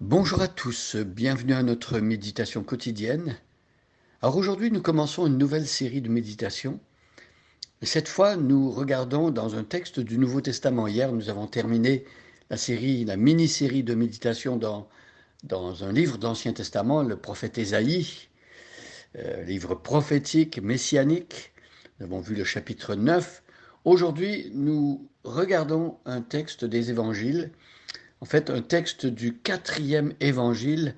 Bonjour à tous, bienvenue à notre méditation quotidienne. Alors aujourd'hui, nous commençons une nouvelle série de méditations. Cette fois, nous regardons dans un texte du Nouveau Testament. Hier, nous avons terminé la mini-série de méditation dans un livre d'Ancien Testament, le prophète Ésaïe, livre prophétique, messianique. Nous avons vu le chapitre 9. Aujourd'hui, nous regardons un texte des évangiles, en fait un texte du 4e évangile.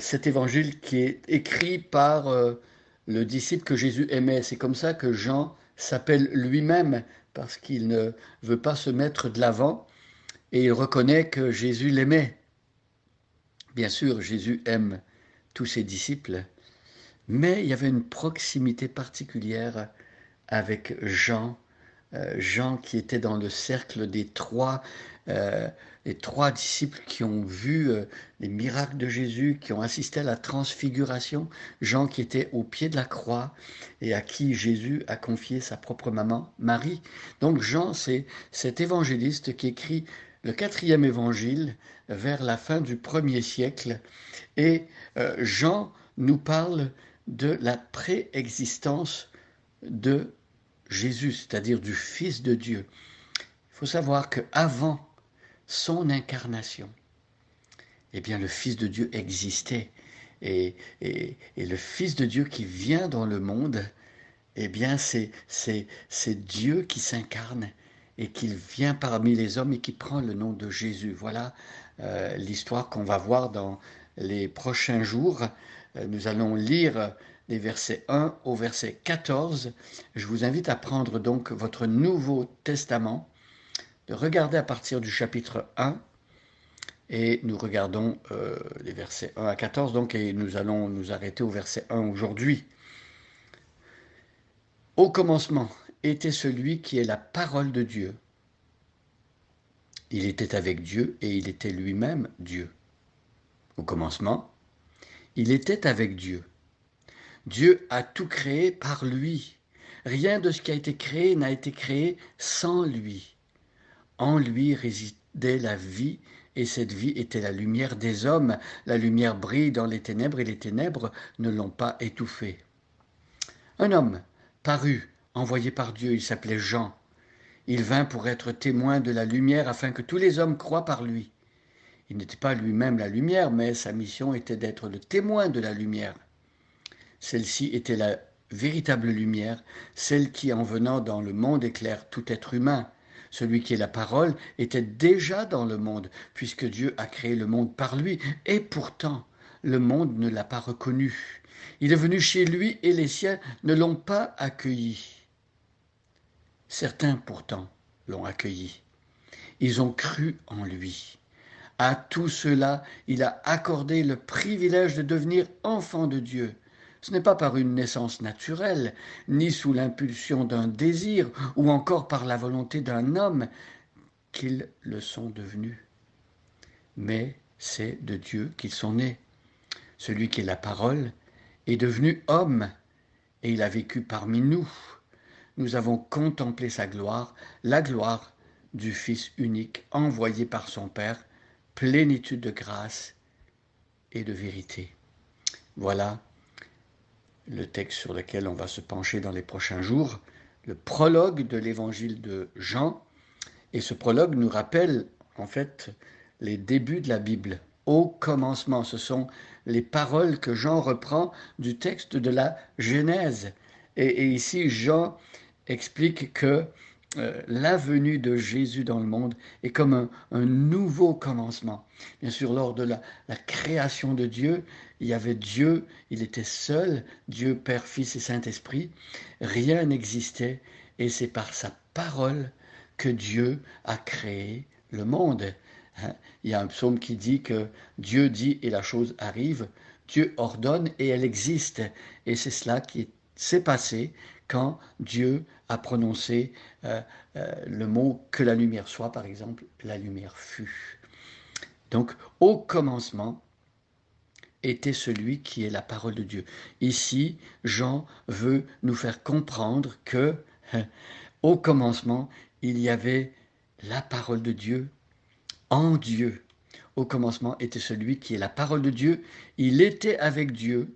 Cet évangile qui est écrit par le disciple que Jésus aimait. C'est comme ça que Jean s'appelle lui-même, parce qu'il ne veut pas se mettre de l'avant et il reconnaît que Jésus l'aimait. Bien sûr, Jésus aime tous ses disciples, mais il y avait une proximité particulière avec Jean, Jean qui était dans le cercle euh, les trois disciples qui ont vu les miracles de Jésus, qui ont assisté à la transfiguration, Jean qui était au pied de la croix et à qui Jésus a confié sa propre maman, Marie. Donc Jean, c'est cet évangéliste qui écrit le 4e évangile vers la fin du 1er siècle. Et Jean nous parle de la préexistence de Jésus, c'est-à-dire du Fils de Dieu. Il faut savoir qu'avant son incarnation, eh bien, le Fils de Dieu existait. Et le Fils de Dieu qui vient dans le monde, eh bien, c'est Dieu qui s'incarne et qui vient parmi les hommes et qui prend le nom de Jésus. Voilà l'histoire qu'on va voir dans les prochains jours. Nous allons lire les versets 1 au verset 14. Je vous invite à prendre donc votre Nouveau Testament, de regarder à partir du chapitre 1, et nous regardons les versets 1 à 14, donc, et nous allons nous arrêter au verset 1 aujourd'hui. Au commencement était celui qui est la parole de Dieu. Il était avec Dieu et il était lui-même Dieu. Au commencement, il était avec Dieu. Dieu a tout créé par lui. Rien de ce qui a été créé n'a été créé sans lui. En lui résidait la vie, et cette vie était la lumière des hommes. La lumière brille dans les ténèbres, et les ténèbres ne l'ont pas étouffée. Un homme parut, envoyé par Dieu, il s'appelait Jean. Il vint pour être témoin de la lumière, afin que tous les hommes croient par lui. Il n'était pas lui-même la lumière, mais sa mission était d'être le témoin de la lumière. Celle-ci était la véritable lumière, celle qui, en venant dans le monde, éclaire tout être humain. Celui qui est la parole était déjà dans le monde, puisque Dieu a créé le monde par lui, et pourtant le monde ne l'a pas reconnu. Il est venu chez lui et les siens ne l'ont pas accueilli. Certains pourtant l'ont accueilli. Ils ont cru en lui. À tout cela, il a accordé le privilège de devenir enfant de Dieu. Ce n'est pas par une naissance naturelle, ni sous l'impulsion d'un désir, ou encore par la volonté d'un homme qu'ils le sont devenus, mais c'est de Dieu qu'ils sont nés. Celui qui est la parole est devenu homme, et il a vécu parmi nous. Nous avons contemplé sa gloire, la gloire du Fils unique envoyé par son Père, plénitude de grâce et de vérité. Voilà le texte sur lequel on va se pencher dans les prochains jours, le prologue de l'évangile de Jean. Et ce prologue nous rappelle en fait les débuts de la Bible. Au commencement, ce sont les paroles que Jean reprend du texte de la Genèse. Et ici, Jean explique que la venue de Jésus dans le monde est comme un nouveau commencement. Bien sûr, lors de la création de Dieu, il y avait Dieu, il était seul, Dieu, Père, Fils et Saint-Esprit. Rien n'existait et c'est par sa parole que Dieu a créé le monde. Il y a un psaume qui dit que Dieu dit et la chose arrive, Dieu ordonne et elle existe. Et c'est cela qui s'est passé quand Dieu a prononcé le mot que la lumière soit, par exemple, la lumière fut. Donc, au commencement était celui qui est la parole de Dieu. Ici, Jean veut nous faire comprendre que, au commencement, il y avait la parole de Dieu en Dieu. au commencement était celui qui est la parole de Dieu. Il était avec Dieu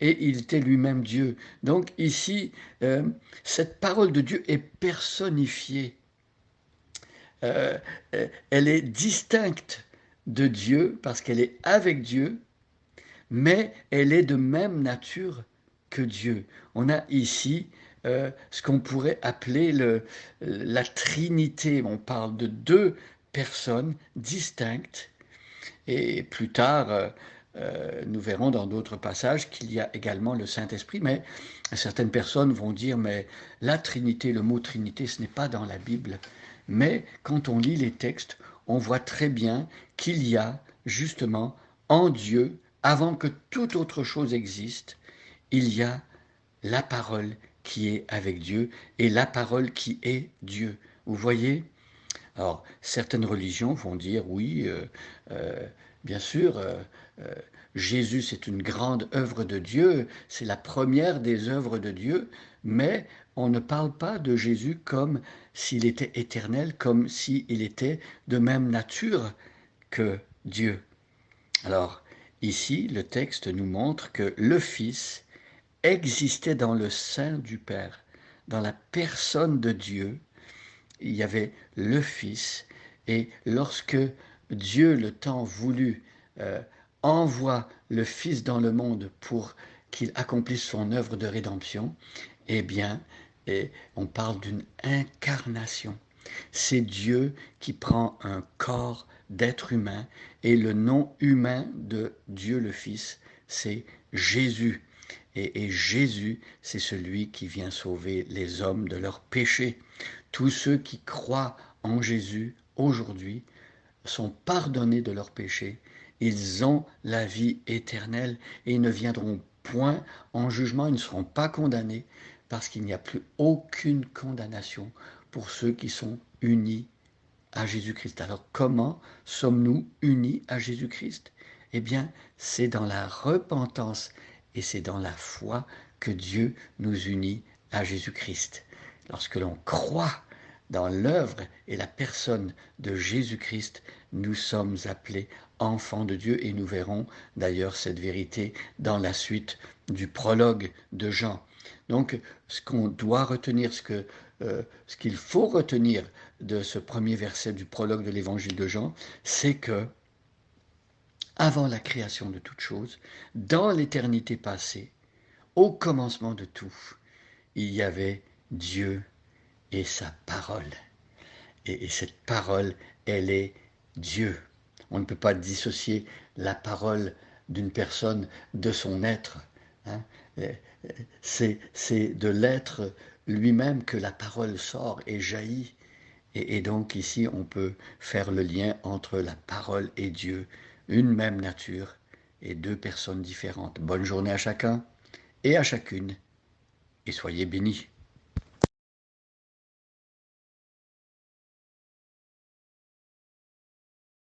et il était lui-même Dieu. Donc ici, cette parole de Dieu est personnifiée. Euh, Elle est distincte de Dieu parce qu'elle est avec Dieu, mais elle est de même nature que Dieu. On a ici ce qu'on pourrait appeler la Trinité. On parle de deux personnes distinctes. Et plus tard, nous verrons dans d'autres passages qu'il y a également le Saint-Esprit, mais certaines personnes vont dire, mais la Trinité, le mot Trinité, ce n'est pas dans la Bible. Mais quand on lit les textes, on voit très bien qu'il y a justement en Dieu, avant que toute autre chose existe, il y a la parole qui est avec Dieu et la parole qui est Dieu. Vous voyez? Alors, certaines religions vont dire, oui, euh, bien sûr, euh, Jésus, c'est une grande œuvre de Dieu, c'est la première des œuvres de Dieu, mais on ne parle pas de Jésus comme s'il était éternel, comme s'il était de même nature que Dieu. Alors, ici, le texte nous montre que le Fils existait dans le sein du Père, dans la personne de Dieu. Il y avait le Fils, et lorsque Dieu, le temps voulu, euh, envoie le Fils dans le monde pour qu'il accomplisse son œuvre de rédemption, eh bien, on parle d'une incarnation. C'est Dieu qui prend un corps d'être humain, et le nom humain de Dieu le Fils, c'est Jésus. Et Jésus, c'est celui qui vient sauver les hommes de leurs péchés. Tous ceux qui croient en Jésus aujourd'hui sont pardonnés de leurs péchés. Ils ont la vie éternelle et ils ne viendront point en jugement, ils ne seront pas condamnés parce qu'il n'y a plus aucune condamnation pour ceux qui sont unis à Jésus-Christ. Alors comment sommes-nous unis à Jésus-Christ? Eh bien, c'est dans la repentance et c'est dans la foi que Dieu nous unit à Jésus-Christ. Lorsque l'on croit dans l'œuvre et la personne de Jésus-Christ, nous sommes appelés enfants de Dieu et nous verrons d'ailleurs cette vérité dans la suite du prologue de Jean. Donc, ce qu'on doit retenir, ce qu'il faut retenir de ce premier verset du prologue de l'évangile de Jean, c'est que, avant la création de toute chose, dans l'éternité passée, au commencement de tout, il y avait Dieu et sa parole. Et cette parole, elle est Dieu. On ne peut pas dissocier la parole d'une personne de son être. Hein. C'est de l'être lui-même que la parole sort et jaillit. Et donc ici, on peut faire le lien entre la parole et Dieu, une même nature et deux personnes différentes. Bonne journée à chacun et à chacune, et soyez bénis.